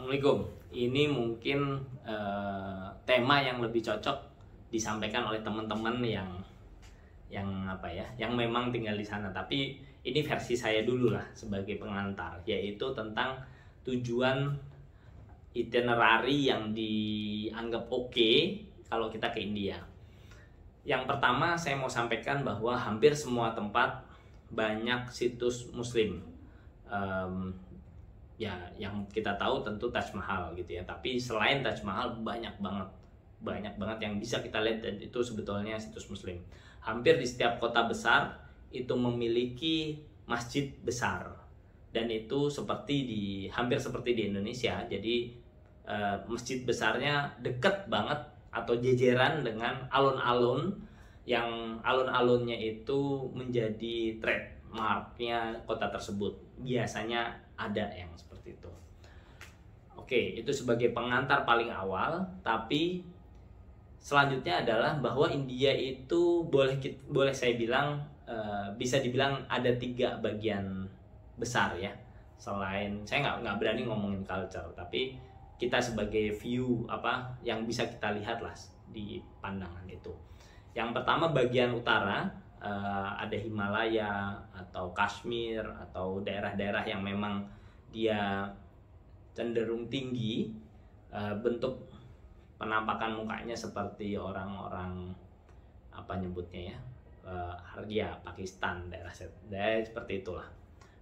Assalamualaikum. Ini mungkin tema yang lebih cocok disampaikan oleh teman-teman yang apa ya, yang memang tinggal di sana. Tapi ini versi saya dulu lah sebagai pengantar, yaitu tentang tujuan itinerary yang dianggap oke kalau kita ke India. Yang pertama saya mau sampaikan bahwa hampir semua tempat banyak situs Muslim. Ya yang kita tahu tentu Taj Mahal gitu ya, tapi selain Taj Mahal banyak banget yang bisa kita lihat, dan itu sebetulnya situs Muslim. Hampir di setiap kota besar itu memiliki masjid besar, dan itu hampir seperti di Indonesia. Jadi masjid besarnya deket banget atau jejeran dengan alun-alun, yang alun-alunnya itu menjadi trademarknya kota tersebut. Biasanya ada yang seperti itu. Oke, itu sebagai pengantar paling awal. Tapi selanjutnya adalah bahwa India itu boleh saya bilang bisa dibilang ada 3 bagian besar ya. Selain saya nggak berani ngomongin culture, tapi kita sebagai view apa yang bisa kita lihat lah di pandangan itu. Yang pertama bagian utara, ada Himalaya atau Kashmir atau daerah-daerah yang memang dia cenderung tinggi, bentuk penampakan mukanya seperti orang-orang apa nyebutnya ya, Hardia, Pakistan, daerah seperti itulah,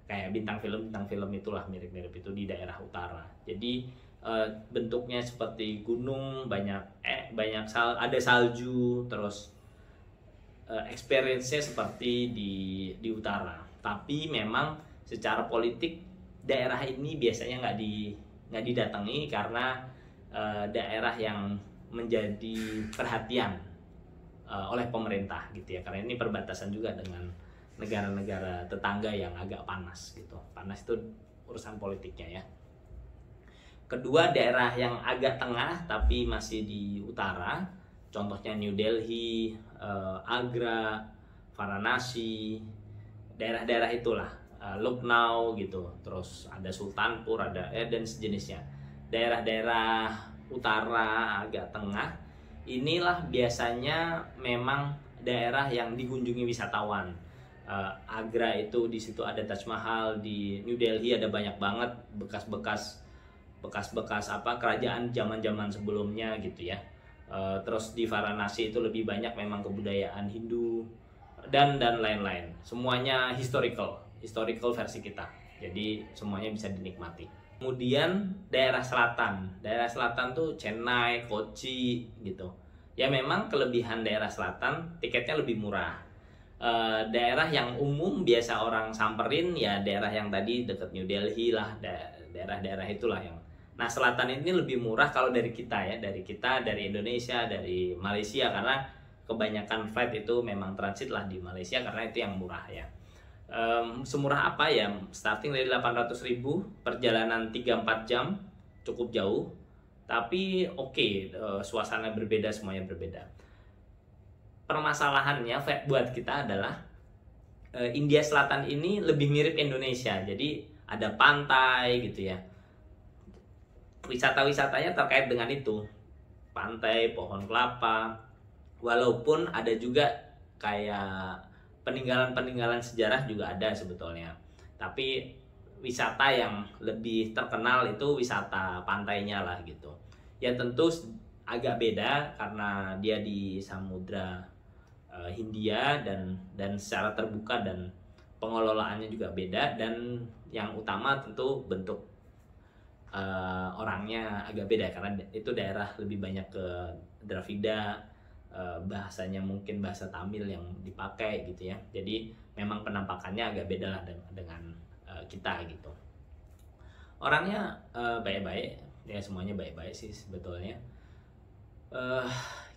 kayak bintang film itulah, mirip-mirip itu di daerah utara. Jadi bentuknya seperti gunung, banyak ada salju, terus experience-nya seperti di utara. Tapi memang secara politik daerah ini biasanya nggak didatangi karena daerah yang menjadi perhatian oleh pemerintah gitu ya, karena ini perbatasan juga dengan negara-negara tetangga yang agak panas gitu. Panas itu urusan politiknya ya. Kedua, daerah yang agak tengah tapi masih di utara, contohnya New Delhi, Agra, Varanasi, daerah-daerah itulah, Lucknow gitu. Terus ada Sultanpur, ada dan sejenisnya. Daerah-daerah utara agak tengah, inilah biasanya memang daerah yang dikunjungi wisatawan. Agra itu di situ ada Taj Mahal, di New Delhi ada banyak banget bekas-bekas apa kerajaan zaman-zaman sebelumnya gitu ya. Terus di Varanasi itu lebih banyak memang kebudayaan Hindu dan lain-lain. Semuanya historical versi kita. Jadi semuanya bisa dinikmati. Kemudian daerah selatan tuh Chennai, Kochi gitu. Ya memang kelebihan daerah selatan tiketnya lebih murah. Daerah yang umum biasa orang samperin ya daerah yang tadi dekat New Delhi lah, daerah-daerah itulah yang. Nah, selatan ini lebih murah kalau dari kita ya, dari Indonesia, dari Malaysia, karena kebanyakan flight itu memang transit lah di Malaysia karena itu yang murah ya. Semurah apa ya? Starting dari 800.000, perjalanan 3-4 jam, cukup jauh. Tapi oke, suasana berbeda, semuanya berbeda. Permasalahannya buat kita adalah India Selatan ini lebih mirip Indonesia. Jadi ada pantai gitu ya. Wisata-wisatanya terkait dengan itu, pantai, pohon kelapa, walaupun ada juga kayak peninggalan sejarah juga ada sebetulnya, tapi wisata yang lebih terkenal itu wisata pantainya lah gitu ya. Tentu agak beda karena dia di Samudra Hindia dan secara terbuka, dan pengelolaannya juga beda, dan yang utama tentu bentuk orangnya agak beda karena itu daerah lebih banyak ke Dravida, bahasanya mungkin bahasa Tamil yang dipakai gitu ya. Jadi memang penampakannya agak beda lah dengan kita gitu. Orangnya baik-baik ya, semuanya baik-baik sih sebetulnya.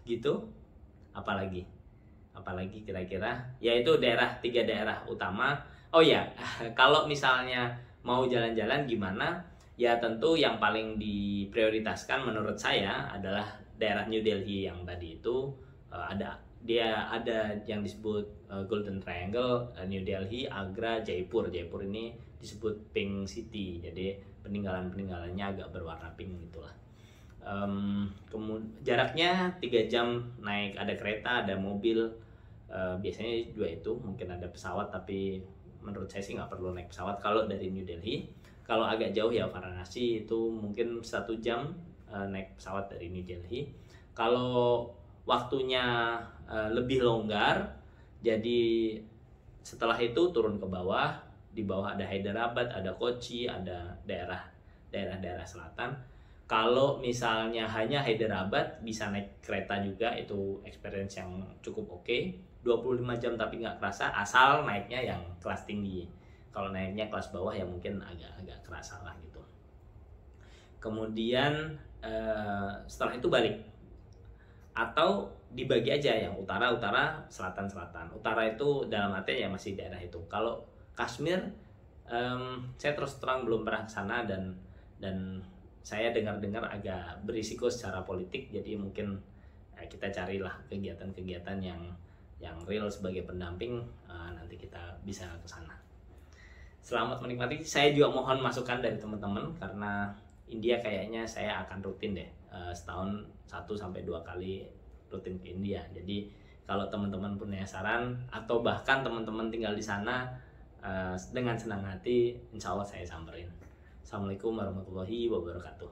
Gitu. Apalagi kira-kira ya itu 3 daerah utama. Oh ya, kalau misalnya mau jalan-jalan gimana? Ya tentu yang paling diprioritaskan menurut saya adalah daerah New Delhi yang tadi itu. Ada yang disebut Golden Triangle, New Delhi, Agra, Jaipur. Jaipur ini disebut Pink City. Jadi peninggalannya agak berwarna pink gitulah. Jaraknya 3 jam naik, ada kereta, ada mobil. Biasanya juga itu, mungkin ada pesawat, tapi menurut saya sih nggak perlu naik pesawat kalau dari New Delhi. Kalau agak jauh ya Varanasi, itu mungkin 1 jam naik pesawat dari New Delhi. Kalau waktunya lebih longgar, jadi setelah itu turun ke bawah. Di bawah ada Hyderabad, ada Kochi, ada daerah-daerah selatan. Kalau misalnya hanya Hyderabad, bisa naik kereta juga, itu experience yang cukup oke. 25 jam tapi nggak kerasa, asal naiknya yang kelas tinggi. Kalau naiknya kelas bawah ya mungkin agak kerasa lah gitu. Kemudian setelah itu balik, atau dibagi aja yang utara, selatan. Utara itu dalam artinya ya masih daerah itu. Kalau Kashmir, saya terus terang belum pernah ke sana, dan saya dengar agak berisiko secara politik, jadi mungkin kita carilah kegiatan-kegiatan yang real sebagai pendamping, nanti kita bisa ke sana. Selamat menikmati. Saya juga mohon masukan dari teman-teman, karena India kayaknya saya akan rutin deh, setahun 1-2 kali rutin ke India. Jadi kalau teman-teman punya saran atau bahkan teman-teman tinggal di sana, dengan senang hati insya Allah saya samperin. Assalamualaikum warahmatullahi wabarakatuh.